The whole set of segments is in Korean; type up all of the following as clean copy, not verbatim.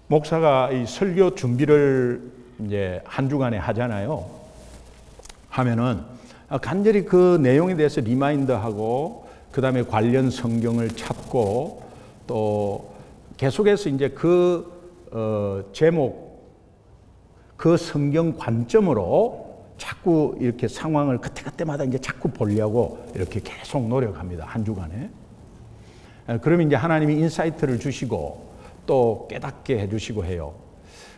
목사가 이 설교 준비를 이제 한 주간에 하잖아요. 하면은 간절히 그 내용에 대해서 리마인드하고 그 다음에 관련 성경을 찾고 또 계속해서 이제 그 제목, 그 성경 관점으로 자꾸 이렇게 상황을 그때그때마다 이제 자꾸 보려고 이렇게 계속 노력합니다. 한 주간에. 그러면 이제 하나님이 인사이트를 주시고 또 깨닫게 해주시고 해요.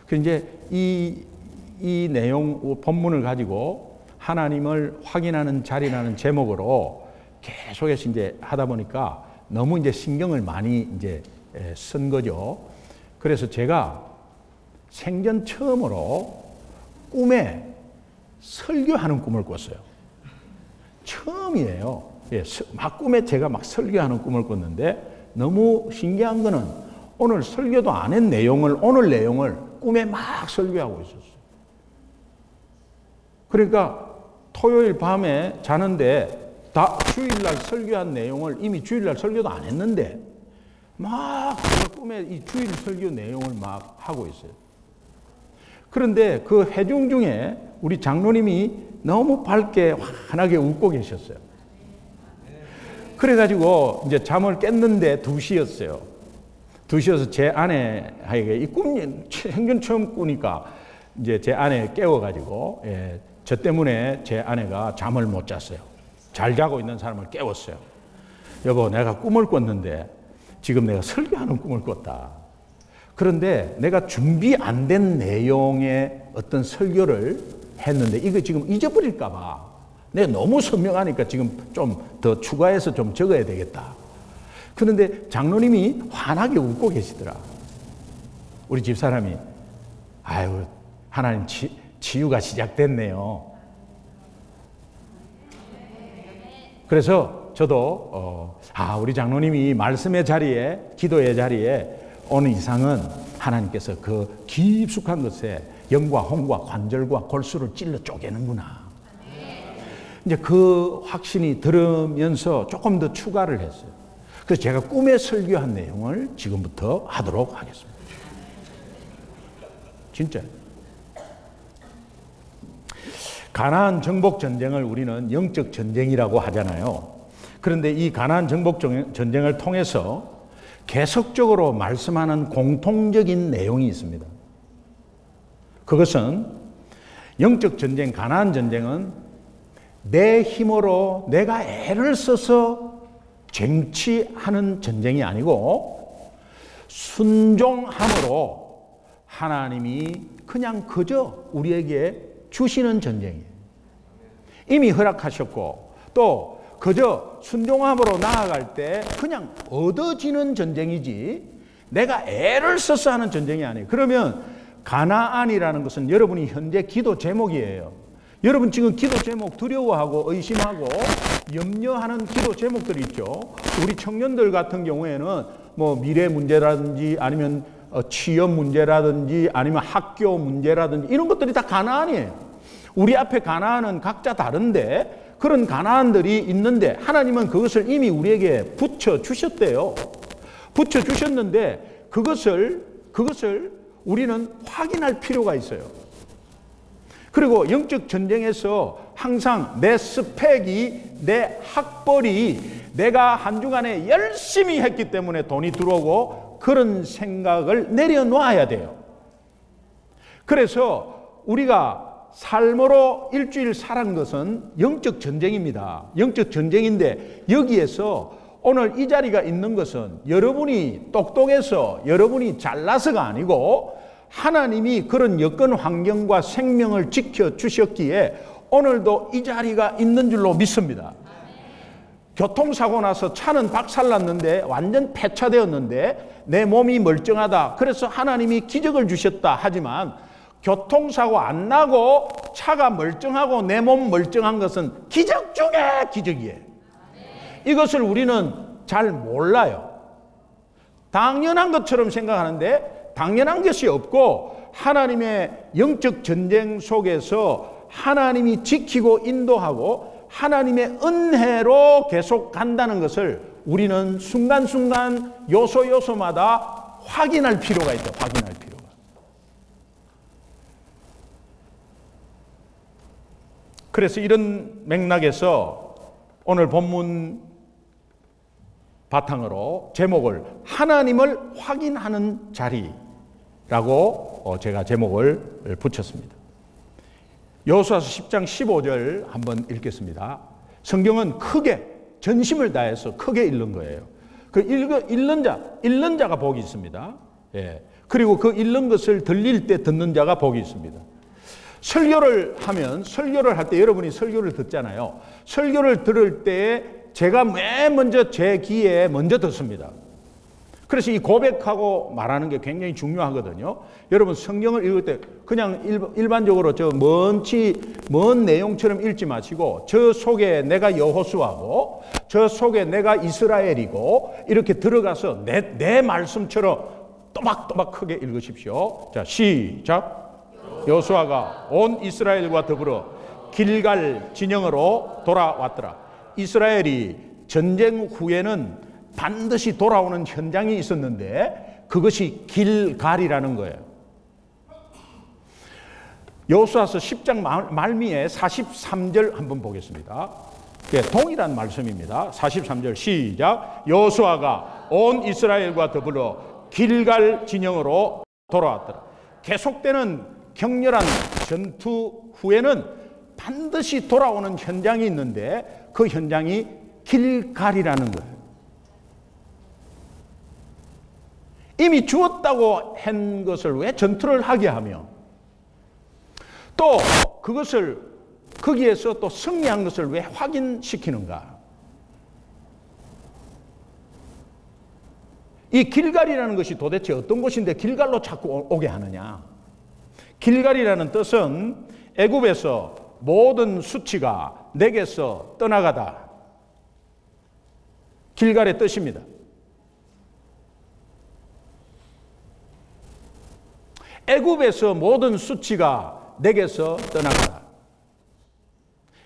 그 이제 이 내용 본문을 가지고 하나님을 확인하는 자리라는 제목으로 계속해서 이제 하다 보니까 너무 이제 신경을 많이 이제 쓴 거죠. 그래서 제가 생전 처음으로 꿈에 설교하는 꿈을 꿨어요. 처음이에요. 예, 막 꿈에 제가 막 설교하는 꿈을 꿨는데 너무 신기한 거는 오늘 설교도 안 한 내용을, 오늘 내용을 꿈에 막 설교하고 있었어요. 그러니까 토요일 밤에 자는데 다 주일날 설교한 내용을 이미 주일날 설교도 안 했는데 막 제가 꿈에 이 주일 설교 내용을 막 하고 있어요. 그런데 그 회중 중에 우리 장로님이 너무 밝게 환하게 웃고 계셨어요. 그래가지고 이제 잠을 깼는데 2시였어요. 2시여서 제 아내에게 이 꿈, 생전 처음 꾸니까 이제 제 아내 깨워가지고, 예, 저 때문에 제 아내가 잠을 못 잤어요. 잘 자고 있는 사람을 깨웠어요. 여보, 내가 꿈을 꿨는데 지금 내가 설교하는 꿈을 꿨다. 그런데 내가 준비 안 된 내용의 어떤 설교를 했는데 이거 지금 잊어버릴까봐 내가 너무 선명하니까 지금 좀 더 추가해서 좀 적어야 되겠다. 그런데 장로님이 환하게 웃고 계시더라. 우리 집사람이 아유, 하나님 치유가 시작됐네요. 그래서 저도 우리 장로님이 말씀의 자리에, 기도의 자리에 오는 이상은 하나님께서 그 깊숙한 것에 영과 홍과 관절과 골수를 찔러 쪼개는구나. 이제 그 확신이 들으면서 조금 더 추가를 했어요. 그래서 제가 꿈에 설교한 내용을 지금부터 하도록 하겠습니다. 진짜. 가나안 정복 전쟁을 우리는 영적 전쟁이라고 하잖아요. 그런데 이 가나안 정복 전쟁을 통해서 계속적으로 말씀하는 공통적인 내용이 있습니다. 그것은 영적 전쟁, 가나안 전쟁은 내 힘으로 내가 애를 써서 쟁취하는 전쟁이 아니고 순종함으로 하나님이 그냥 그저 우리에게 주시는 전쟁이에요. 이미 허락하셨고 또 그저 순종함으로 나아갈 때 그냥 얻어지는 전쟁이지 내가 애를 써서 하는 전쟁이 아니에요. 그러면 가나안이라는 것은 여러분이 현재 기도 제목이에요. 여러분 지금 기도 제목 두려워하고 의심하고 염려하는 기도 제목들이 있죠. 우리 청년들 같은 경우에는 뭐 미래 문제라든지 아니면 취업 문제라든지 아니면 학교 문제라든지 이런 것들이 다 가나안이에요. 우리 앞에 가나안은 각자 다른데 그런 가나안들이 있는데 하나님은 그것을 이미 우리에게 붙여주셨대요. 붙여주셨는데 그것을 우리는 확인할 필요가 있어요. 그리고 영적 전쟁에서 항상 내 스펙이, 내 학벌이 내가 한 주간에 열심히 했기 때문에 돈이 들어오고 그런 생각을 내려놓아야 돼요. 그래서 우리가 삶으로 일주일 살은 것은 영적 전쟁입니다. 영적 전쟁인데 여기에서 오늘 이 자리가 있는 것은 여러분이 똑똑해서 여러분이 잘나서가 아니고 하나님이 그런 여건 환경과 생명을 지켜주셨기에 오늘도 이 자리가 있는 줄로 믿습니다. 교통사고 나서 차는 박살났는데 완전 폐차되었는데 내 몸이 멀쩡하다. 그래서 하나님이 기적을 주셨다 하지만 교통사고 안 나고 차가 멀쩡하고 내 몸 멀쩡한 것은 기적 중에 기적이에요. 이것을 우리는 잘 몰라요. 당연한 것처럼 생각하는데 당연한 것이 없고 하나님의 영적 전쟁 속에서 하나님이 지키고 인도하고 하나님의 은혜로 계속 간다는 것을 우리는 순간순간 요소요소마다 확인할 필요가 있다. 확인할 필요가. 그래서 이런 맥락에서 오늘 본문 바탕으로 제목을 하나님을 확인하는 자리라고 제가 제목을 붙였습니다. 여호수아서 10장 15절 한번 읽겠습니다. 성경은 크게 전심을 다해서 크게 읽는 거예요. 그 읽는 자가 복이 있습니다. 예. 그리고 그 읽는 것을 들릴 때 듣는 자가 복이 있습니다. 설교를 할 때 여러분이 설교를 듣잖아요. 설교를 들을 때 제가 맨 먼저 제 귀에 먼저 듣습니다. 그래서 이 고백하고 말하는 게 굉장히 중요하거든요. 여러분 성경을 읽을 때 그냥 일반적으로 먼 내용처럼 읽지 마시고 저 속에 내가 여호수아고 저 속에 내가 이스라엘이고 이렇게 들어가서 내 말씀처럼 또박또박 크게 읽으십시오. 자, 시작. 여호수아가 온 이스라엘과 더불어 길갈 진영으로 돌아왔더라. 이스라엘이 전쟁 후에는 반드시 돌아오는 현장이 있었는데 그것이 길갈이라는 거예요. 여호수아서 10장 말미에 43절 한번 보겠습니다. 네, 동일한 말씀입니다. 43절 시작. 여호수아가 온 이스라엘과 더불어 길갈 진영으로 돌아왔더라. 계속되는 격렬한 전투 후에는 반드시 돌아오는 현장이 있는데 그 현장이 길갈이라는 거예요. 이미 죽었다고 한 것을 왜 전투를 하게 하며 또 그것을 거기에서 또 승리한 것을 왜 확인시키는가? 이 길갈이라는 것이 도대체 어떤 곳인데 길갈로 자꾸 오게 하느냐? 길갈이라는 뜻은 애굽에서 모든 수치가 내게서 떠나가다. 길갈의 뜻입니다. 애굽에서 모든 수치가 내게서 떠나가다.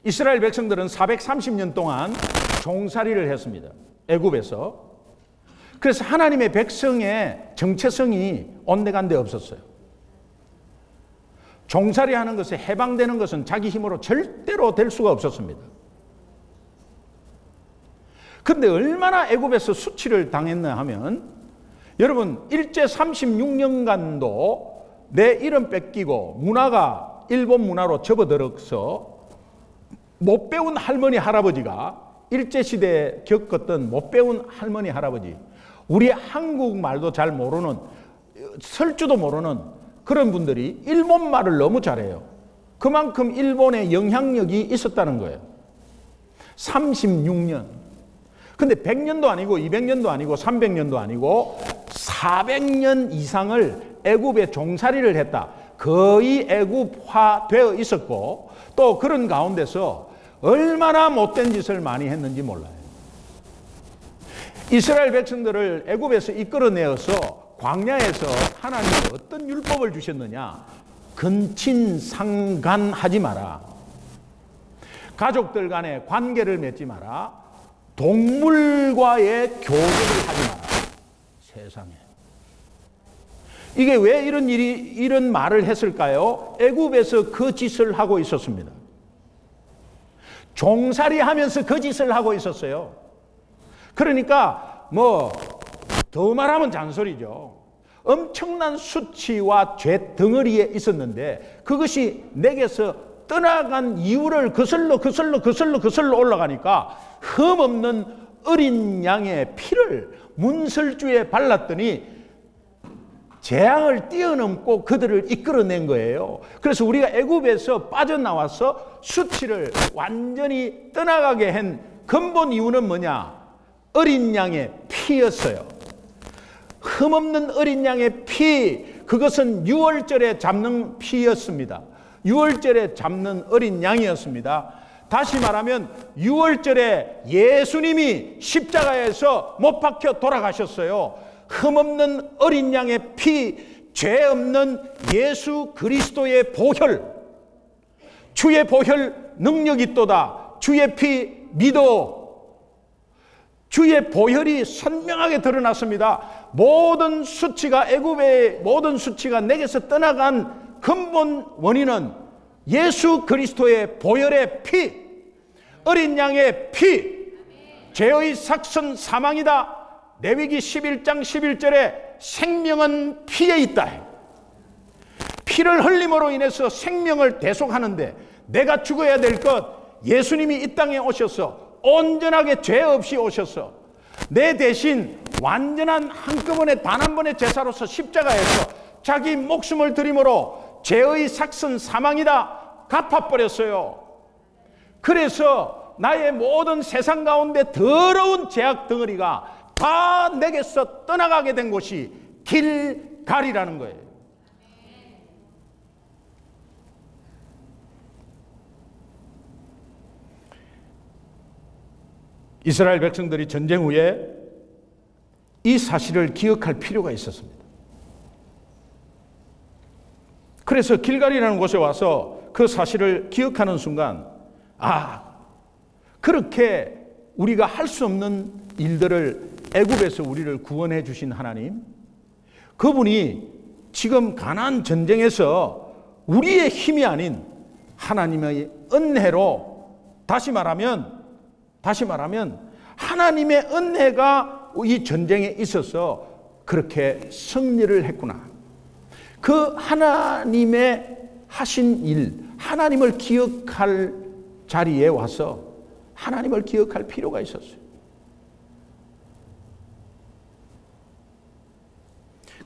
이스라엘 백성들은 430년 동안 종살이를 했습니다. 애굽에서. 그래서 하나님의 백성의 정체성이 온데간데 없었어요. 종살이하는 것에 해방되는 것은 자기 힘으로 절대로 될 수가 없었습니다. 그런데 얼마나 애굽에서 수치를 당했나 하면 여러분 일제 36년간도 내 이름 뺏기고 문화가 일본 문화로 접어들어서 못 배운 할머니 할아버지가 일제시대에 겪었던 못 배운 할머니 할아버지, 우리 한국말도 잘 모르는, 설 줄도 모르는 그런 분들이 일본말을 너무 잘해요. 그만큼 일본의 영향력이 있었다는 거예요. 36년. 근데 100년도 아니고 200년도 아니고 300년도 아니고 400년 이상을 애굽에 종살이를 했다. 거의 애굽화 되어 있었고 또 그런 가운데서 얼마나 못된 짓을 많이 했는지 몰라요. 이스라엘 백성들을 애굽에서 이끌어내어서 광야에서 하나님이 어떤 율법을 주셨느냐? 근친상간하지 마라. 가족들 간에 관계를 맺지 마라. 동물과의 교제를 하지 마라. 세상에. 이게 왜 이런 말을 했을까요? 애굽에서 그 짓을 하고 있었습니다. 종살이 하면서 그 짓을 하고 있었어요. 그러니까 더 말하면 잔소리죠. 엄청난 수치와 죄 덩어리에 있었는데 그것이 내게서 떠나간 이유를 거슬러 올라가니까 흠없는 어린 양의 피를 문설주에 발랐더니 재앙을 뛰어넘고 그들을 이끌어낸 거예요. 그래서 우리가 애굽에서 빠져나와서 수치를 완전히 떠나가게 한 근본 이유는 뭐냐? 어린 양의 피였어요. 흠없는 어린 양의 피, 그것은 유월절에 잡는 피였습니다. 유월절에 잡는 어린 양이었습니다. 다시 말하면 유월절에 예수님이 십자가에서 못 박혀 돌아가셨어요. 흠없는 어린 양의 피, 죄 없는 예수 그리스도의 보혈, 주의 보혈 능력이 있도다. 주의 피 믿어. 주의 보혈이 선명하게 드러났습니다. 모든 수치가, 애굽의 모든 수치가 내게서 떠나간 근본 원인은 예수 그리스도의 보혈의 피, 어린 양의 피, 죄의 삭선 사망이다. 레위기 11장 11절에 생명은 피에 있다. 피를 흘림으로 인해서 생명을 대속하는데 내가 죽어야 될 것, 예수님이 이 땅에 오셔서 온전하게 죄 없이 오셔서 내 대신 완전한 한꺼번에 단 한 번의 제사로서 십자가에서 자기 목숨을 드림으로 죄의 삭선 사망이다 갚아버렸어요. 그래서 나의 모든 세상 가운데 더러운 죄악 덩어리가 다 내게서 떠나가게 된 곳이 길갈이라는 거예요. 이스라엘 백성들이 전쟁 후에 이 사실을 기억할 필요가 있었습니다. 그래서 길갈이라는 곳에 와서 그 사실을 기억하는 순간, 그렇게 우리가 할 수 없는 일들을 애굽에서 우리를 구원해 주신 하나님, 그분이 지금 가나안 전쟁에서 우리의 힘이 아닌 하나님의 은혜로, 다시 말하면 하나님의 은혜가 이 전쟁에 있어서 그렇게 승리를 했구나. 그 하나님의 하신 일, 하나님을 기억할 자리에 와서 하나님을 기억할 필요가 있었어요.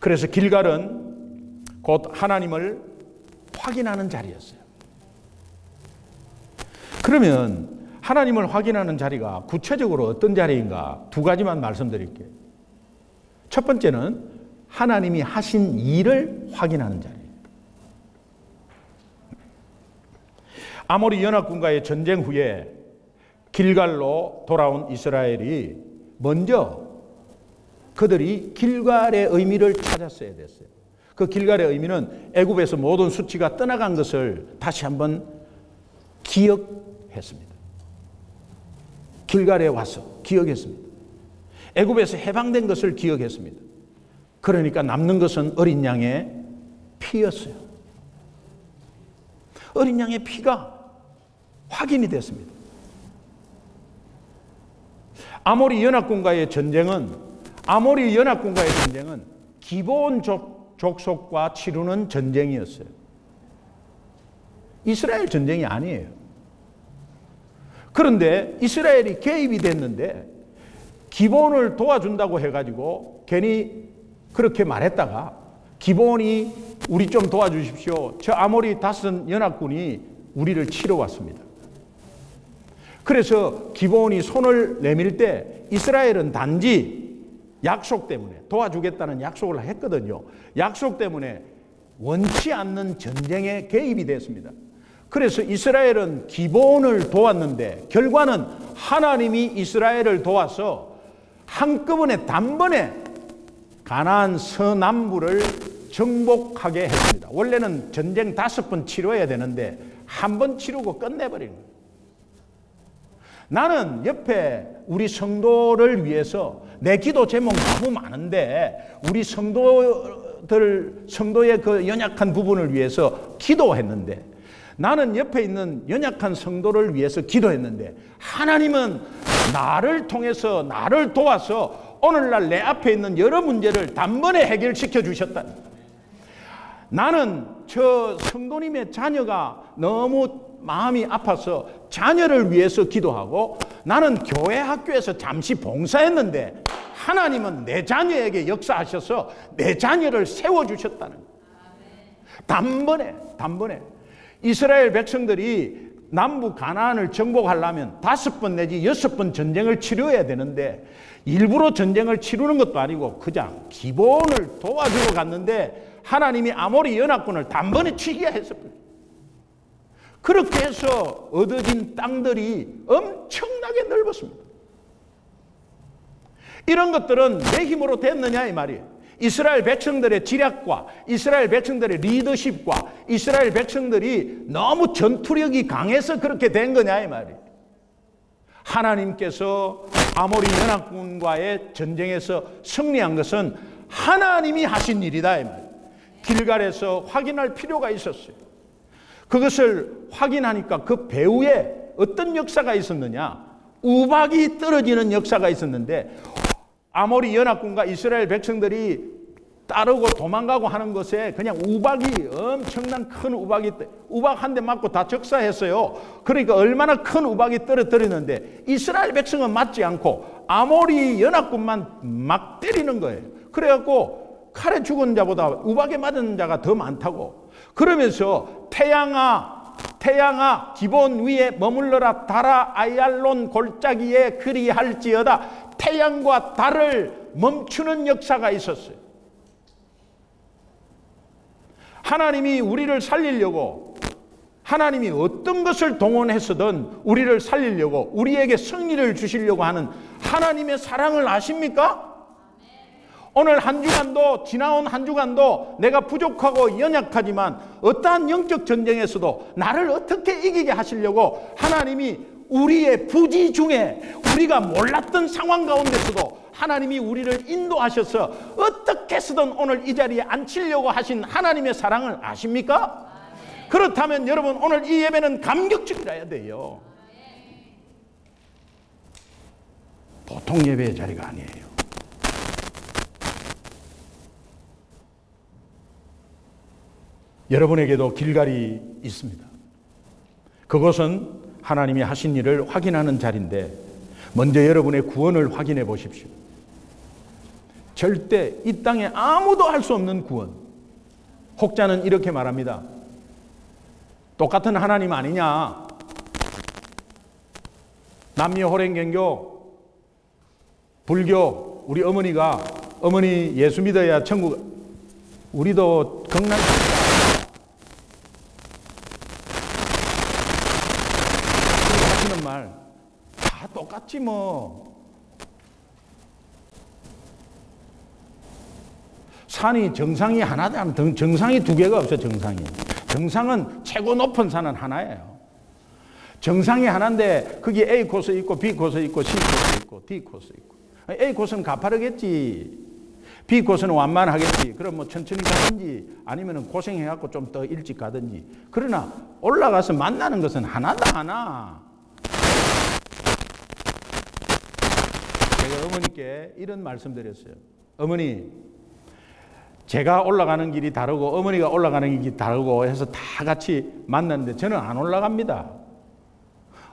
그래서 길갈은 곧 하나님을 확인하는 자리였어요. 그러면 하나님을 확인하는 자리가 구체적으로 어떤 자리인가 두 가지만 말씀드릴게요. 첫 번째는 하나님이 하신 일을 확인하는 자리예요. 아모리 연합군과의 전쟁 후에 길갈로 돌아온 이스라엘이 먼저 그들이 길갈의 의미를 찾았어야 됐어요. 그 길갈의 의미는 애굽에서 모든 수치가 떠나간 것을 다시 한번 기억했습니다. 길갈에 와서 기억했습니다. 애굽에서 해방된 것을 기억했습니다. 그러니까 남는 것은 어린 양의 피였어요. 어린 양의 피가 확인이 됐습니다. 아모리 연합군과의 전쟁은 기본 족속과 치르는 전쟁이었어요. 이스라엘 전쟁이 아니에요. 그런데 이스라엘이 개입이 됐는데 기본을 도와준다고 해가지고 괜히 그렇게 말했다가 기본이 우리 좀 도와주십시오. 저 아모리 다섯 연합군이 우리를 치러 왔습니다. 그래서 기본이 손을 내밀 때 이스라엘은 단지 약속 때문에 도와주겠다는 약속을 했거든요. 약속 때문에 원치 않는 전쟁에 개입이 됐습니다. 그래서 이스라엘은 기본을 도왔는데 결과는 하나님이 이스라엘을 도와서 한꺼번에 단번에 가나안 서남부를 정복하게 했습니다. 원래는 전쟁 5번 치러야 되는데 한 번 치르고 끝내버리는 거예요. 나는 옆에 우리 성도를 위해서 내 기도 제목 너무 많은데 우리 성도의 그 연약한 부분을 위해서 기도했는데 나는 옆에 있는 연약한 성도를 위해서 기도했는데 하나님은 나를 통해서 나를 도와서 오늘날 내 앞에 있는 여러 문제를 단번에 해결시켜 주셨다. 나는 저 성도님의 자녀가 너무 마음이 아파서 자녀를 위해서 기도하고 나는 교회 학교에서 잠시 봉사했는데 하나님은 내 자녀에게 역사하셔서 내 자녀를 세워주셨다는 거예요. 단번에 이스라엘 백성들이 남부 가나안을 정복하려면 5번 내지 6번 전쟁을 치러야 되는데 일부러 전쟁을 치르는 것도 아니고 그냥 기본을 도와주러 갔는데 하나님이 아모리 연합군을 단번에 치게 했습니다. 그렇게 해서 얻어진 땅들이 엄청나게 넓었습니다. 이런 것들은 내 힘으로 됐느냐 이 말이에요. 이스라엘 백성들의 지략과 이스라엘 백성들의 리더십과 이스라엘 백성들이 너무 전투력이 강해서 그렇게 된 거냐 이 말이에요. 하나님께서 아모리 연합군과의 전쟁에서 승리한 것은 하나님이 하신 일이다 이 말이에요. 길갈에서 확인할 필요가 있었어요. 그것을 확인하니까 그 배후에 어떤 역사가 있었느냐? 우박이 떨어지는 역사가 있었는데, 아모리 연합군과 이스라엘 백성들이 따르고 도망가고 하는 것에 그냥 우박이, 엄청난 큰 우박 한 대 맞고 다 적사했어요. 그러니까 얼마나 큰 우박이 떨어뜨리는데 이스라엘 백성은 맞지 않고 아모리 연합군만 막 때리는 거예요. 그래갖고 칼에 죽은 자보다 우박에 맞은 자가 더 많다고. 그러면서 태양아 기본 위에 머물러라. 달아 아얄론 골짜기에 그리할지어다. 태양과 달을 멈추는 역사가 있었어요. 하나님이 우리를 살리려고, 하나님이 어떤 것을 동원해서든 우리를 살리려고, 우리에게 승리를 주시려고 하는 하나님의 사랑을 아십니까? 오늘 한 주간도, 지나온 한 주간도 내가 부족하고 연약하지만 어떠한 영적 전쟁에서도 나를 어떻게 이기게 하시려고 하나님이 우리의 부지 중에, 우리가 몰랐던 상황 가운데서도 하나님이 우리를 인도하셔서 어떻게 해서든 오늘 이 자리에 앉히려고 하신 하나님의 사랑을 아십니까? 그렇다면 여러분, 오늘 이 예배는 감격적이라야 돼요. 보통 예배의 자리가 아니에요. 여러분에게도 길갈이 있습니다. 그것은 하나님이 하신 일을 확인하는 자리인데, 먼저 여러분의 구원을 확인해 보십시오. 절대 이 땅에 아무도 할 수 없는 구원. 혹자는 이렇게 말합니다. 똑같은 하나님 아니냐? 남미호랭경교, 불교, 우리 어머니 예수 믿어야 천국. 우리도 경남 하시는 말 다 똑같지 뭐. 산이 정상이 하나다. 정상이 두 개가 없어. 정상은 최고 높은 산은 하나예요. 정상이 하나인데 거기에 A 코스 있고 B 코스 있고 C 코스 있고 D 코스 있고. A 코스는 가파르겠지. B 코스는 완만하겠지. 그럼 뭐 천천히 가든지 아니면 고생해갖고 좀 더 일찍 가든지. 그러나 올라가서 만나는 것은 하나다, 하나. 제가 어머니께 이런 말씀 드렸어요. 어머니, 제가 올라가는 길이 다르고 어머니가 올라가는 길이 다르고 해서 다 같이 만났는데 저는 안 올라갑니다.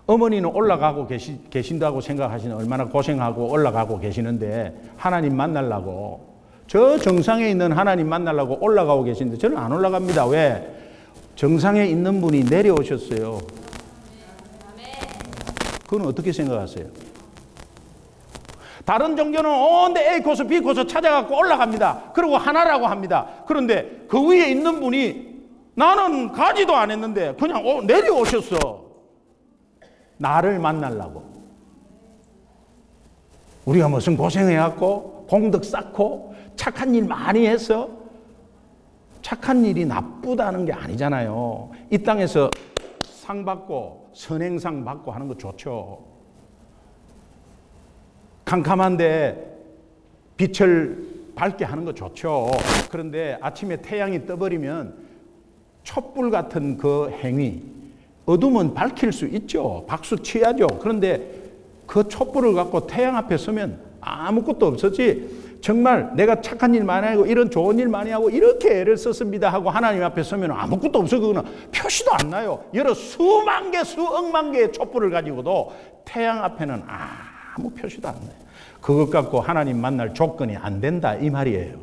어머니는 올라가고 계신다고 생각하시는, 얼마나 고생하고 올라가고 계시는데 하나님 만나려고, 저 정상에 있는 하나님 만나려고 올라가고 계신데 저는 안 올라갑니다. 왜? 정상에 있는 분이 내려오셨어요. 그건 어떻게 생각하세요? 다른 종교는 온데 A 코스, B 코스 찾아갖고 올라갑니다. 그리고 하나라고 합니다. 그런데 그 위에 있는 분이 나는 가지도 안 했는데 그냥 내려오셨어. 나를 만나려고. 우리가 무슨 고생해갖고 공덕 쌓고 착한 일 많이 해서, 착한 일이 나쁘다는 게 아니잖아요. 이 땅에서 상 받고 선행상 받고 하는 거 좋죠. 캄캄한데 빛을 밝게 하는 거 좋죠. 그런데 아침에 태양이 떠버리면 촛불 같은 그 행위, 어둠은 밝힐 수 있죠. 박수 쳐야죠. 그런데 그 촛불을 갖고 태양 앞에 서면 아무것도 없었지. 정말 내가 착한 일 많이 하고 이런 좋은 일 많이 하고 이렇게 애를 썼습니다 하고 하나님 앞에 서면 아무것도 없어. 그거는 표시도 안 나요. 여러 수만 개, 수억만 개의 촛불을 가지고도 태양 앞에는 아무 표시도 안 나요. 그것 갖고 하나님 만날 조건이 안 된다, 이 말이에요.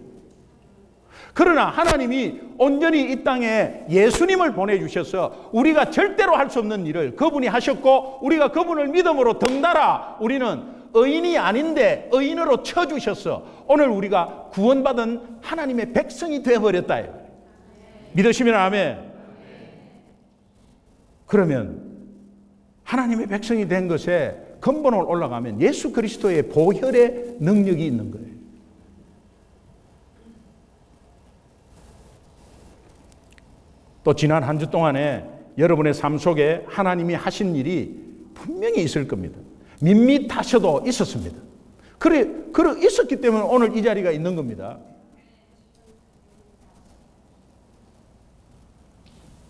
그러나 하나님이 온전히 이 땅에 예수님을 보내주셔서 우리가 절대로 할 수 없는 일을 그분이 하셨고, 우리가 그분을 믿음으로 덩달아 우리는 의인이 아닌데 의인으로 쳐주셔서 오늘 우리가 구원받은 하나님의 백성이 되어버렸다. 믿으시면 아멘. 그러면 하나님의 백성이 된 것에 근본으로 올라가면 예수 그리스도의 보혈의 능력이 있는 거예요. 또 지난 한 주 동안에 여러분의 삶 속에 하나님이 하신 일이 분명히 있을 겁니다. 밋밋하셔도 있었습니다. 그래 있었기 때문에 오늘 이 자리가 있는 겁니다.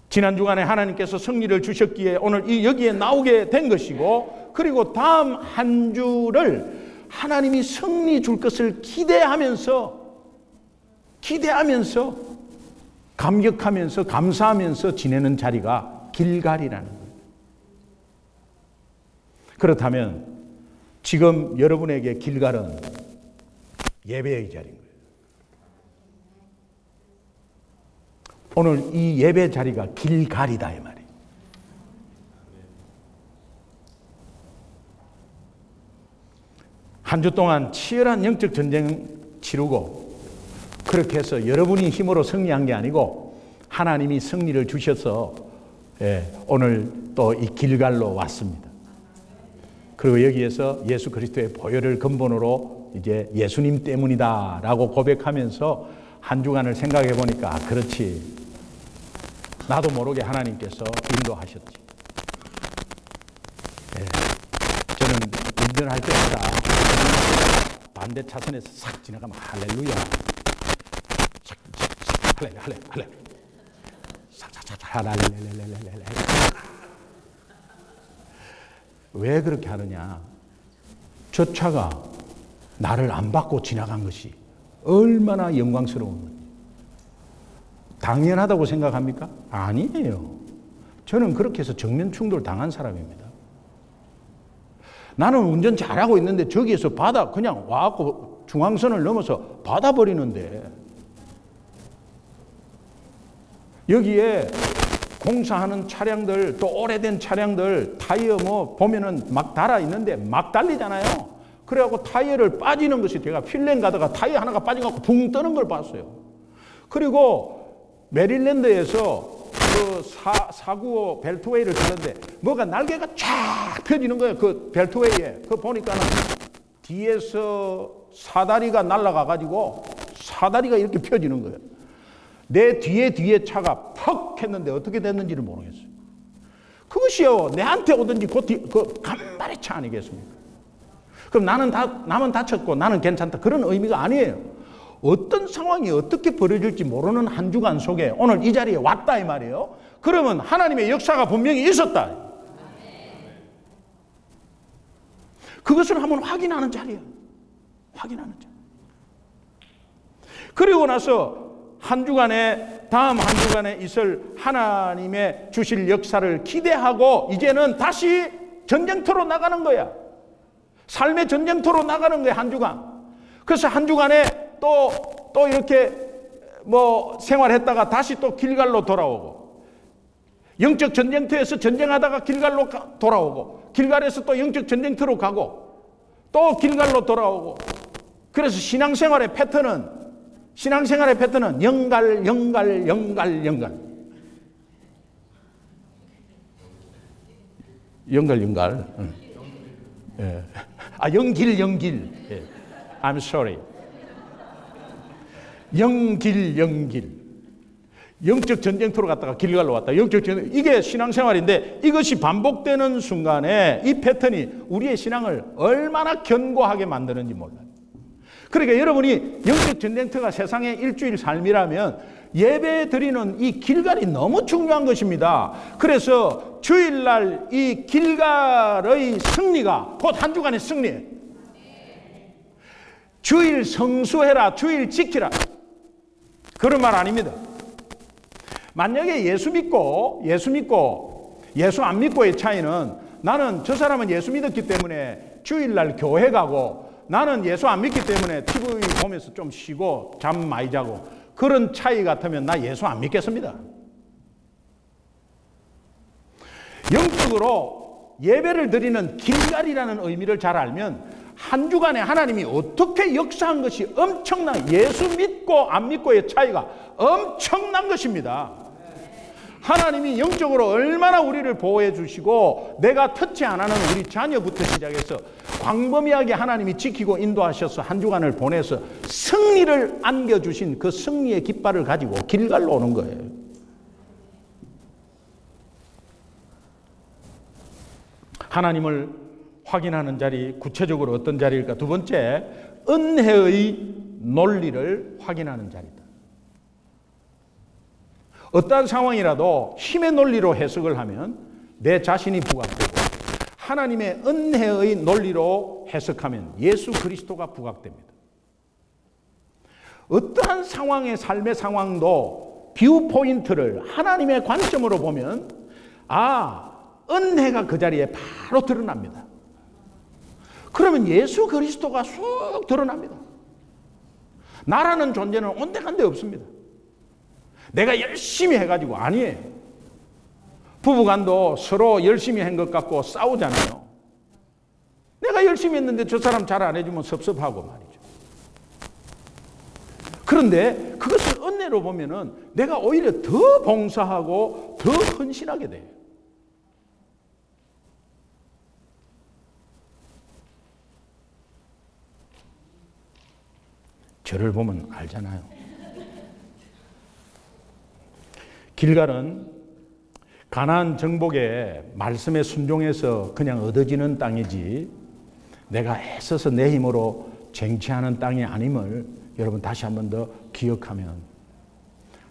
지난 주간에 하나님께서 승리를 주셨기에 오늘 여기에 나오게 된 것이고, 그리고 다음 한 주를 하나님이 승리 줄 것을 기대하면서 감격하면서 감사하면서 지내는 자리가 길갈이라는 거예요. 그렇다면 지금 여러분에게 길갈은 예배의 자리인 거예요. 오늘 이 예배 자리가 길갈이다 이 말이에요. 한 주 동안 치열한 영적 전쟁 치르고, 그렇게 해서 여러분이 힘으로 승리한 게 아니고 하나님이 승리를 주셔서 오늘 또 이 길갈로 왔습니다. 그리고 여기에서 예수 그리스도의 보혈을 근본으로 이제 예수님 때문이다라고 고백하면서 한 주간을 생각해 보니까 그렇지, 나도 모르게 하나님께서 인도하셨지. 저는 운전할 때마다 반대 차선에서 싹 지나가면 할렐루야, 할렐루야, 왜 그렇게 하느냐? 저 차가 나를 안 받고 지나간 것이 얼마나 영광스러운 건지. 당연하다고 생각합니까? 아니에요. 저는 그렇게 해서 정면 충돌 당한 사람입니다. 나는 운전 잘하고 있는데 저기에서 그냥 와갖고 중앙선을 넘어서 받아버리는데, 여기에 공사하는 차량들, 또 오래된 차량들 타이어 보면은 막 달아 있는데 막 달리잖아요. 그래갖고 타이어를 빠지는 것이, 제가 필랜 가다가 타이어 하나가 빠져갖고 붕 뜨는 걸 봤어요. 그리고 메릴랜드에서 그 495 벨트웨이를 타는데 뭐가 날개가 쫙 펴지는 거예요. 그 벨트웨이에. 그거 보니까는 뒤에서 사다리가 날아가가지고 사다리가 이렇게 펴지는 거예요. 내 뒤에 차가 퍽 했는데 어떻게 됐는지를 모르겠어요. 그것이요, 내한테 오든지 그 간발의 차 아니겠습니까? 그럼 남은 다쳤고 나는 괜찮다, 그런 의미가 아니에요. 어떤 상황이 어떻게 벌어질지 모르는 한 주간 속에 오늘 이 자리에 왔다 이 말이에요. 그러면 하나님의 역사가 분명히 있었다. 그것을 한번 확인하는 자리예요. 확인하는 자리. 그리고 나서 한 주간에, 다음 한 주간에 있을 하나님의 주실 역사를 기대하고 이제는 다시 전쟁터로 나가는 거야. 삶의 전쟁터로 나가는 거야, 한 주간. 그래서 한 주간에 또 이렇게 생활했다가 다시 또 길갈로 돌아오고, 영적 전쟁터에서 전쟁하다가 길갈로 돌아오고, 길갈에서 또 영적 전쟁터로 가고, 또 길갈로 돌아오고. 그래서 신앙생활의 패턴은 영갈. 응. 예. 영길. 예. I'm sorry. 영길. 영적 전쟁터로 갔다가 길갈로 왔다. 영적 전쟁, 이게 신앙생활인데 이것이 반복되는 순간에 이 패턴이 우리의 신앙을 얼마나 견고하게 만드는지 몰라요. 그러니까 여러분이 영적 전쟁터가 세상의 일주일 삶이라면 예배 드리는 이 길갈이 너무 중요한 것입니다. 그래서 주일날 이 길갈의 승리가 곧 한 주간의 승리예요. 주일 성수해라, 주일 지키라, 그런 말 아닙니다. 만약에 예수 믿고 예수 안 믿고의 차이는, 나는 저 사람은 예수 믿었기 때문에 주일날 교회 가고 나는 예수 안 믿기 때문에 TV 보면서 좀 쉬고 잠 많이 자고, 그런 차이 같으면 나 예수 안 믿겠습니다. 영적으로 예배를 드리는 길갈이라는 의미를 잘 알면 한 주간에 하나님이 어떻게 역사한 것이 예수 믿고 안 믿고의 차이가 엄청난 것입니다. 하나님이 영적으로 얼마나 우리를 보호해 주시고 내가 터치 안 하는 우리 자녀부터 시작해서 광범위하게 하나님이 지키고 인도하셔서 한 주간을 보내서 승리를 안겨주신 그 승리의 깃발을 가지고 길갈로 오는 거예요. 하나님을 확인하는 자리, 구체적으로 어떤 자리일까? 두 번째, 은혜의 논리를 확인하는 자리다. 어떠한 상황이라도 힘의 논리로 해석을 하면 내 자신이 부각되고, 하나님의 은혜의 논리로 해석하면 예수 그리스도가 부각됩니다. 어떠한 상황의 삶의 상황도 뷰 포인트를 하나님의 관점으로 보면 은혜가 그 자리에 바로 드러납니다. 그러면 예수 그리스도가 쑥 드러납니다. 나라는 존재는 온데간데 없습니다. 내가 열심히 해가지고 아니에요. 부부간도 서로 열심히 한 것 같고 싸우잖아요. 내가 열심히 했는데 저 사람 잘 안 해주면 섭섭하고 말이죠. 그런데 그것을 은혜로 보면은 내가 오히려 더 봉사하고 더 헌신하게 돼요. 저를 보면 알잖아요. 길갈은 가나안 정복의 말씀에 순종해서 그냥 얻어지는 땅이지 내가 애써서 내 힘으로 쟁취하는 땅이 아님을 여러분 다시 한 번 더 기억하면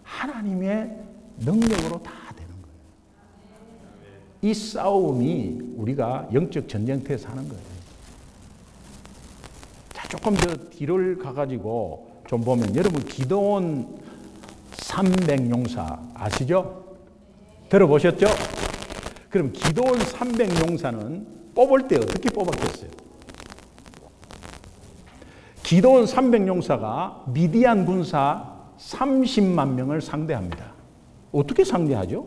하나님의 능력으로 다 되는 거예요. 이 싸움이 우리가 영적 전쟁터에서 하는 거예요. 자, 조금 더 뒤를 가가지고 좀 보면 여러분 기드온 300용사 아시죠? 들어보셨죠? 그럼 기드온 300용사는 뽑을 때 어떻게 뽑았겠어요? 기드온 300용사가 미디안 군사 30만 명을 상대합니다. 어떻게 상대하죠?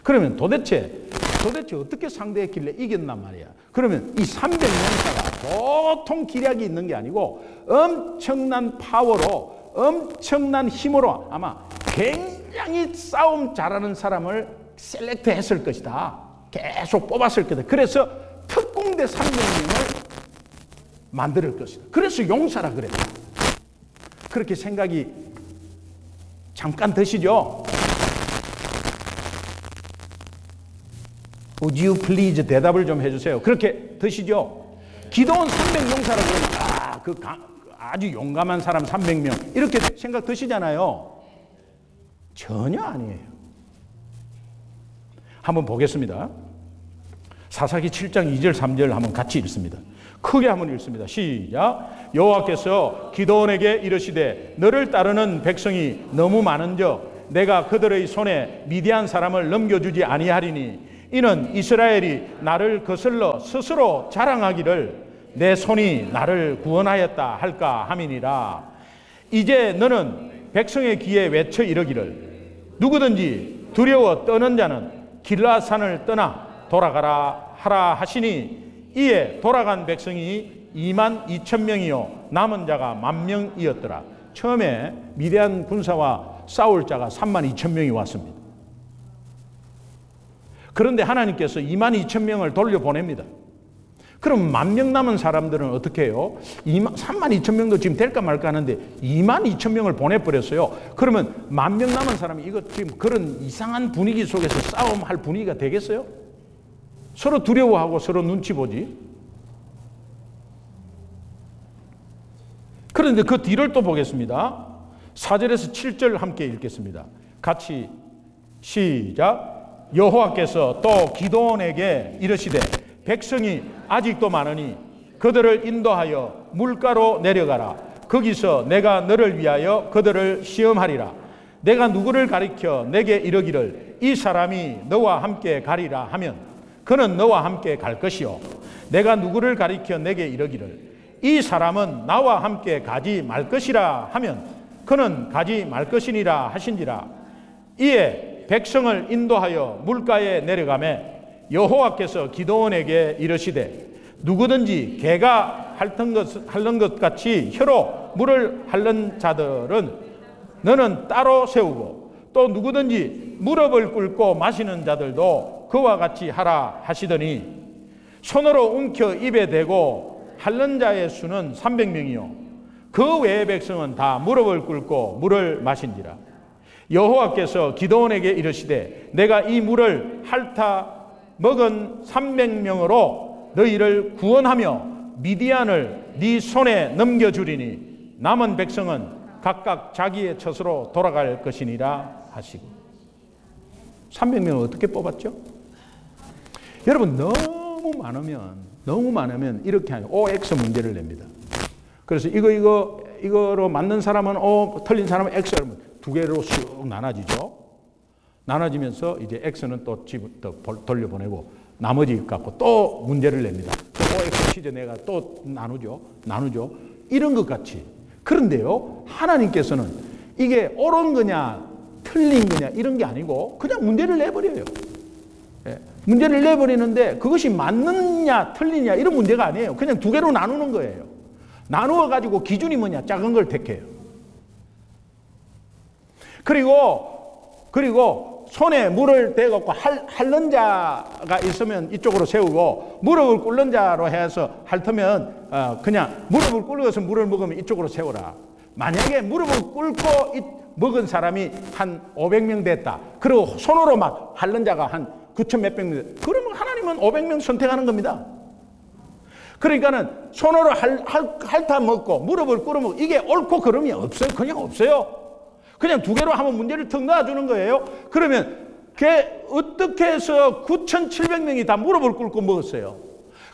그러면 도대체 어떻게 상대했길래 이겼단 말이야. 그러면 이 300용사가 보통 기량이 있는 게 아니고 엄청난 파워로, 엄청난 힘으로 아마 굉장히 싸움 잘하는 사람을 셀렉트 했을 것이다. 계속 뽑았을 거다. 그래서 특공대 300명을 만들 것이다. 그래서 용사라 그랬다. 그렇게 생각이 잠깐 드시죠? Would you please 대답을 좀 해주세요. 그렇게 드시죠? 기드온 300용사라고 그러니까 아주 용감한 사람 300명 이렇게 생각 드시잖아요. 전혀 아니에요. 한번 보겠습니다. 사사기 7장 2절 3절 한번 같이 읽습니다. 크게 한번 읽습니다. 시작. 여호와께서 기드온에게 이르시되 너를 따르는 백성이 너무 많은즉 내가 그들의 손에 미디안 사람을 넘겨주지 아니하리니 이는 이스라엘이 나를 거슬러 스스로 자랑하기를 내 손이 나를 구원하였다 할까 함이니라. 이제 너는 백성의 귀에 외쳐 이르기를 누구든지 두려워 떠는 자는 길라산을 떠나 돌아가라 하라 하시니 이에 돌아간 백성이 2만 2천 명이요 남은 자가 10,000명이었더라. 처음에 미디안 군사와 싸울 자가 3만 2천 명이 왔습니다. 그런데 하나님께서 2만 2천 명을 돌려보냅니다. 그럼 10,000명 남은 사람들은 어떻게 해요? 3만 2천 명도 지금 될까 말까 하는데 2만 2천 명을 보내버렸어요. 그러면 10,000명 남은 사람이 이거 지금 그런 이상한 분위기 속에서 싸움할 분위기가 되겠어요? 서로 두려워하고 서로 눈치 보지. 그런데 그 뒤를 또 보겠습니다. 4절에서 7절 함께 읽겠습니다. 같이 시작. 여호와께서 또 기드온에게 이르시되 백성이 아직도 많으니 그들을 인도하여 물가로 내려가라. 거기서 내가 너를 위하여 그들을 시험하리라. 내가 누구를 가리켜 내게 이르기를 이 사람이 너와 함께 가리라 하면 그는 너와 함께 갈 것이요 내가 누구를 가리켜 내게 이르기를 이 사람은 나와 함께 가지 말 것이라 하면 그는 가지 말 것이니라 하신지라. 이에 백성을 인도하여 물가에 내려가매 여호와께서 기드온에게 이르시되 누구든지 개가 핥는 것 같이 혀로 물을 핥는 자들은 너는 따로 세우고 또 누구든지 무릎을 꿇고 마시는 자들도 그와 같이 하라 하시더니 손으로 움켜 입에 대고 핥는 자의 수는 300명이요 그 외의 백성은 다 무릎을 꿇고 물을 마신지라. 여호와께서 기드온에게 이르시되 내가 이 물을 핥아 먹은 300명으로 너희를 구원하며 미디안을 네 손에 넘겨주리니 남은 백성은 각각 자기의 처소로 돌아갈 것이니라 하시고. 300명을 어떻게 뽑았죠? 여러분, 너무 많으면 이렇게 하는 OX 문제를 냅니다. 그래서 이거로 맞는 사람은 O, 틀린 사람은 X 하면 두 개로 쑥 나눠지죠. 나눠지면서 이제 X는 또 돌려보내고 나머지 갖고 또 문제를 냅니다. 또 OX 퀴즈 내가 또 나누죠. 이런 것 같이. 그런데요, 하나님께서는 이게 옳은 거냐 틀린 거냐 이런 게 아니고 그냥 문제를 내버려요. 예. 문제를 내버리는데 그것이 맞느냐 틀리냐 이런 문제가 아니에요. 그냥 두 개로 나누는 거예요. 나누어 가지고 기준이 뭐냐? 작은 걸 택해요. 그리고 손에 물을 대갖고 핥는 자가 있으면 이쪽으로 세우고 무릎을 꿇는 자로 해서 핥으면 그냥 무릎을 꿇어서 물을 먹으면 이쪽으로 세우라. 만약에 무릎을 꿇고 먹은 사람이 한 500명 됐다. 그리고 손으로 막 핥는 자가 한 9천 몇백 명 됐다. 그러면 하나님은 500명 선택하는 겁니다. 그러니까는 손으로 핥아 먹고 무릎을 꿇어 먹고 이게 옳고 그름이 없어요. 그냥 없어요. 그냥 두 개로 하면 문제를 턱 놔주는 거예요. 그러면 어떻게 해서 9,700명이 다 무릎을 꿇고 먹었어요.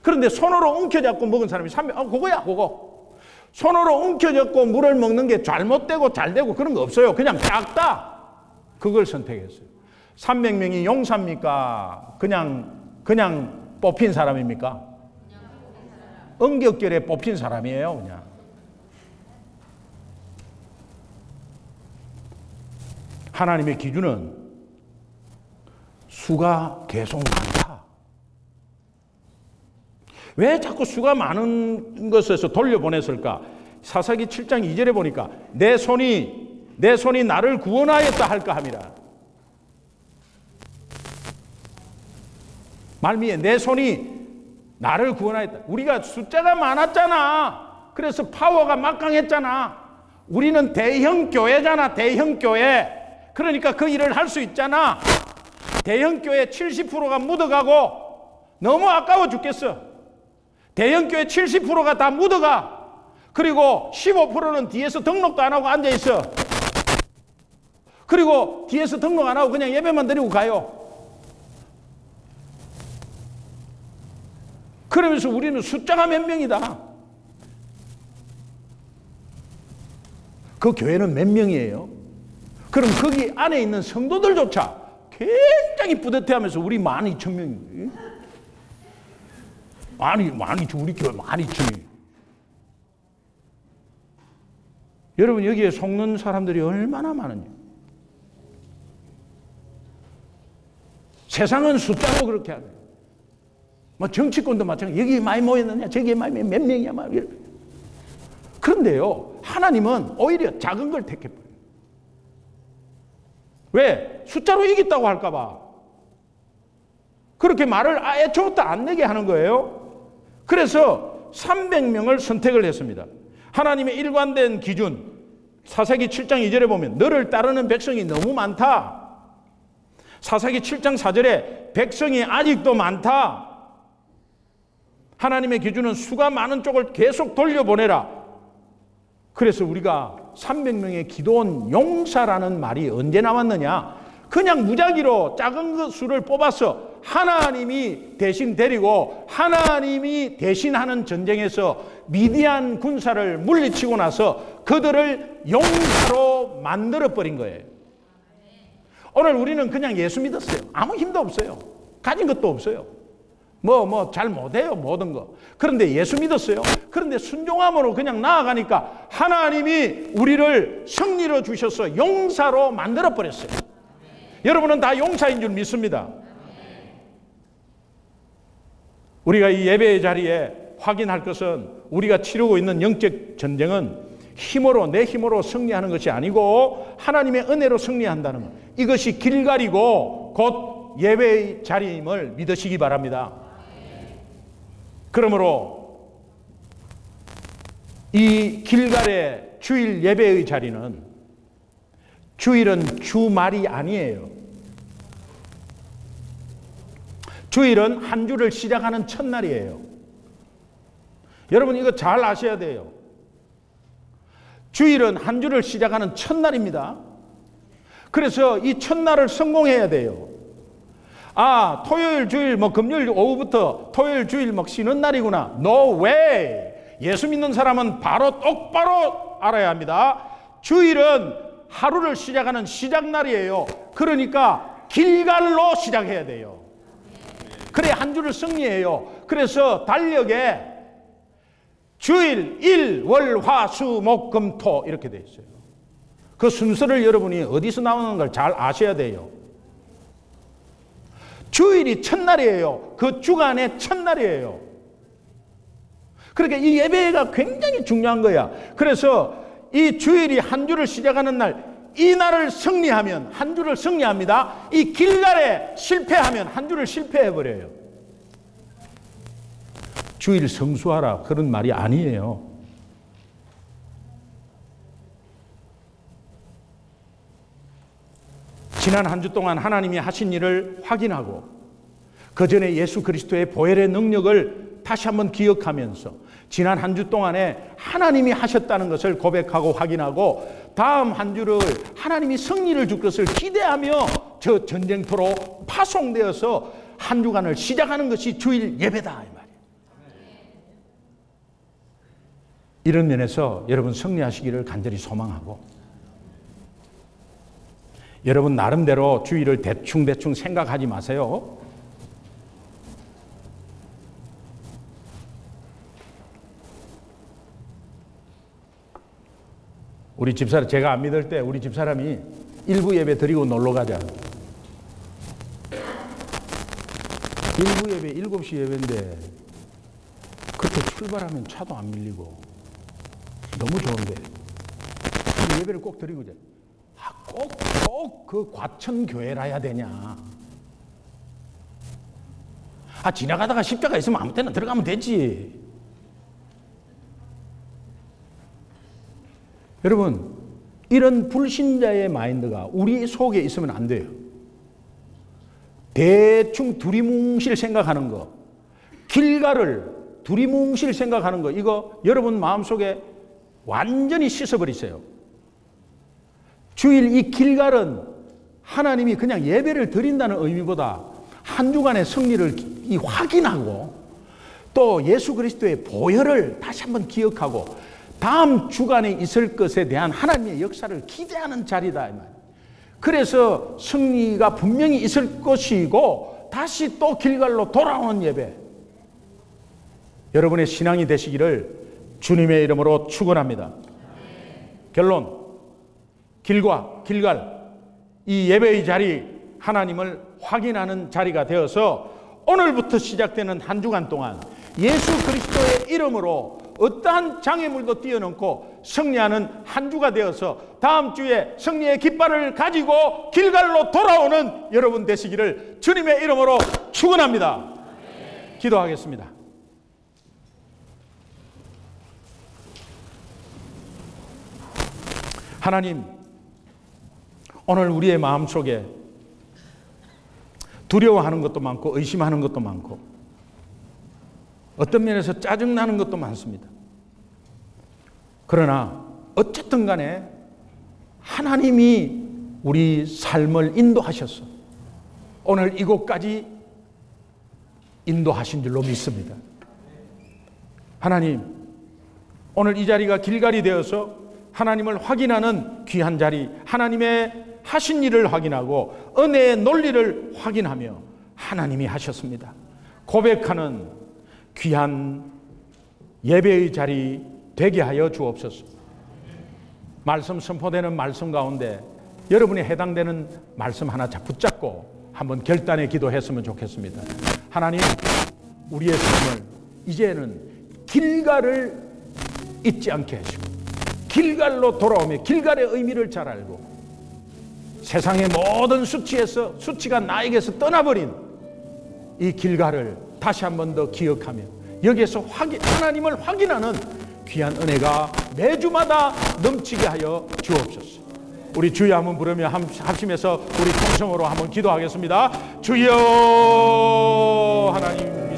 그런데 손으로 움켜잡고 먹은 사람이 300명. 그거야, 그거. 손으로 움켜잡고 물을 먹는 게 잘못되고 잘되고 그런 거 없어요. 그냥 작다. 그걸 선택했어요. 300명이 용사입니까? 그냥 뽑힌 사람입니까? 엄격결에 뽑힌 사람이에요, 그냥. 하나님의 기준은 수가 계속 많다. 왜 자꾸 수가 많은 것에서 돌려보냈을까? 사사기 7장 2절에 보니까 내 손이 나를 구원하였다 할까 함이라. 말미에 내 손이 나를 구원하였다. 우리가 숫자가 많았잖아. 그래서 파워가 막강했잖아. 우리는 대형 교회잖아. 대형 교회. 그러니까 그 일을 할 수 있잖아. 대형 교회 70%가 묻어가고 너무 아까워 죽겠어. 대형 교회 70%가 다 묻어가. 그리고 15%는 뒤에서 등록도 안 하고 앉아 있어. 그리고 뒤에서 등록 안 하고 그냥 예배만 드리고 가요. 그러면서 우리는 숫자가 몇 명이다. 그 교회는 몇 명이에요? 그럼 거기 안에 있는 성도들조차 굉장히 뿌듯해하면서 우리 12,000명이 우리 교회 12,000명이. 여러분 여기에 속는 사람들이 얼마나 많은지. 세상은 숫자로 그렇게 하네. 뭐 정치권도 마찬가지. 여기 많이 모였느냐, 저기에 많이 몇 명이야, 막 이렇게. 그런데요, 하나님은 오히려 작은 걸 택해버려요. 왜? 숫자로 이겼다고 할까봐. 그렇게 말을 애초부터 안 내게 하는 거예요. 그래서 300명을 선택을 했습니다. 하나님의 일관된 기준, 사사기 7장 2절에 보면 너를 따르는 백성이 너무 많다. 사사기 7장 4절에 백성이 아직도 많다. 하나님의 기준은 수가 많은 쪽을 계속 돌려보내라. 그래서 우리가 300명의 기도원 용사라는 말이 언제 나왔느냐? 그냥 무작위로 작은 수를 뽑아서 하나님이 대신 데리고 하나님이 대신하는 전쟁에서 미디안 군사를 물리치고 나서 그들을 용사로 만들어버린 거예요. 오늘 우리는 그냥 예수 믿었어요. 아무 힘도 없어요. 가진 것도 없어요. 잘 못해요, 모든 거. 그런데 예수 믿었어요. 그런데 순종함으로 그냥 나아가니까 하나님이 우리를 승리로 주셔서 용사로 만들어버렸어요. 여러분은 다 용사인 줄 믿습니다. 우리가 이 예배의 자리에 확인할 것은 우리가 치르고 있는 영적 전쟁은 내 힘으로 승리하는 것이 아니고 하나님의 은혜로 승리한다는 것. 이것이 길갈이고 곧 예배의 자리임을 믿으시기 바랍니다. 그러므로 이 길갈의 주일 예배의 자리는 주일은 주말이 아니에요. 주일은 한 주를 시작하는 첫날이에요. 여러분 이거 잘 아셔야 돼요. 주일은 한 주를 시작하는 첫날입니다. 그래서 이 첫날을 성공해야 돼요. 아, 토요일, 주일, 금요일 오후부터 토요일, 주일 쉬는 날이구나. No way! 예수 믿는 사람은 바로 똑바로 알아야 합니다. 주일은 하루를 시작하는 시작날이에요. 그러니까 길갈로 시작해야 돼요. 그래야 한 주를 승리해요. 그래서 달력에 주일, 일, 월, 화, 수, 목, 금, 토 이렇게 돼 있어요. 그 순서를 여러분이 어디서 나오는 걸 잘 아셔야 돼요. 주일이 첫날이에요. 그 주간의 첫날이에요. 그러니까 이 예배가 굉장히 중요한 거야. 그래서 이 주일이 한 주를 시작하는 날, 이 날을 승리하면 한 주를 승리합니다. 이 길갈에 실패하면 한 주를 실패해버려요. 주일 성수하라 그런 말이 아니에요. 지난 한 주 동안 하나님이 하신 일을 확인하고 그 전에 예수 그리스도의 보혈의 능력을 다시 한번 기억하면서 지난 한 주 동안에 하나님이 하셨다는 것을 고백하고 확인하고 다음 한 주를 하나님이 승리를 줄 것을 기대하며 저 전쟁터로 파송되어서 한 주간을 시작하는 것이 주일 예배다 이 말이에요. 이런 면에서 여러분 승리하시기를 간절히 소망하고 여러분 나름대로 주일을 대충 생각하지 마세요. 우리 집사람, 제가 안 믿을 때 우리 집사람이 일부 예배 드리고 놀러 가자. 일부 예배 7시 예배인데 그때 출발하면 차도 안 밀리고 너무 좋은데 예배를 꼭 드리고 자. 꼭 그 과천 교회라야 되냐? 지나가다가 십자가 있으면 아무 때나 들어가면 되지. 여러분, 이런 불신자의 마인드가 우리 속에 있으면 안 돼요. 대충 두리뭉실 생각하는 거, 길가를 두리뭉실 생각하는 거, 이거 여러분 마음속에 완전히 씻어버리세요. 주일 이 길갈은 하나님이 그냥 예배를 드린다는 의미보다 한 주간의 승리를 확인하고 또 예수 그리스도의 보혈을 다시 한번 기억하고 다음 주간에 있을 것에 대한 하나님의 역사를 기대하는 자리다 이 말이에요. 그래서 승리가 분명히 있을 것이고 다시 또 길갈로 돌아오는 예배. 여러분의 신앙이 되시기를 주님의 이름으로 축원합니다. 결론, 길과 길갈, 이 예배의 자리, 하나님을 확인하는 자리가 되어서 오늘부터 시작되는 한 주간 동안 예수 그리스도의 이름으로 어떠한 장애물도 뛰어넘고 승리하는 한 주가 되어서 다음 주에 승리의 깃발을 가지고 길갈로 돌아오는 여러분 되시기를 주님의 이름으로 축원합니다. 기도하겠습니다. 하나님, 오늘 우리의 마음속에 두려워하는 것도 많고 의심하는 것도 많고 어떤 면에서 짜증나는 것도 많습니다. 그러나 어쨌든 간에 하나님이 우리 삶을 인도하셔서 오늘 이곳까지 인도하신 줄로 믿습니다. 하나님, 오늘 이 자리가 길갈이 되어서 하나님을 확인하는 귀한 자리, 하나님의 하신 일을 확인하고 은혜의 논리를 확인하며 하나님이 하셨습니다. 고백하는 귀한 예배의 자리 되게 하여 주옵소서. 말씀 선포되는 말씀 가운데 여러분이 해당되는 말씀 하나 붙잡고 한번 결단의 기도했으면 좋겠습니다. 하나님, 우리의 삶을 이제는 길갈을 잊지 않게 하시고 길갈로 돌아오며 길갈의 의미를 잘 알고 세상의 모든 수치에서 수치가 나에게서 떠나버린 이 길갈을 다시 한 번 더 기억하며 여기에서 하나님을 확인하는 귀한 은혜가 매주마다 넘치게 하여 주옵소서. 우리 주여 한번 부르며 합심해서 우리 통성으로 한번 기도하겠습니다. 주여, 하나님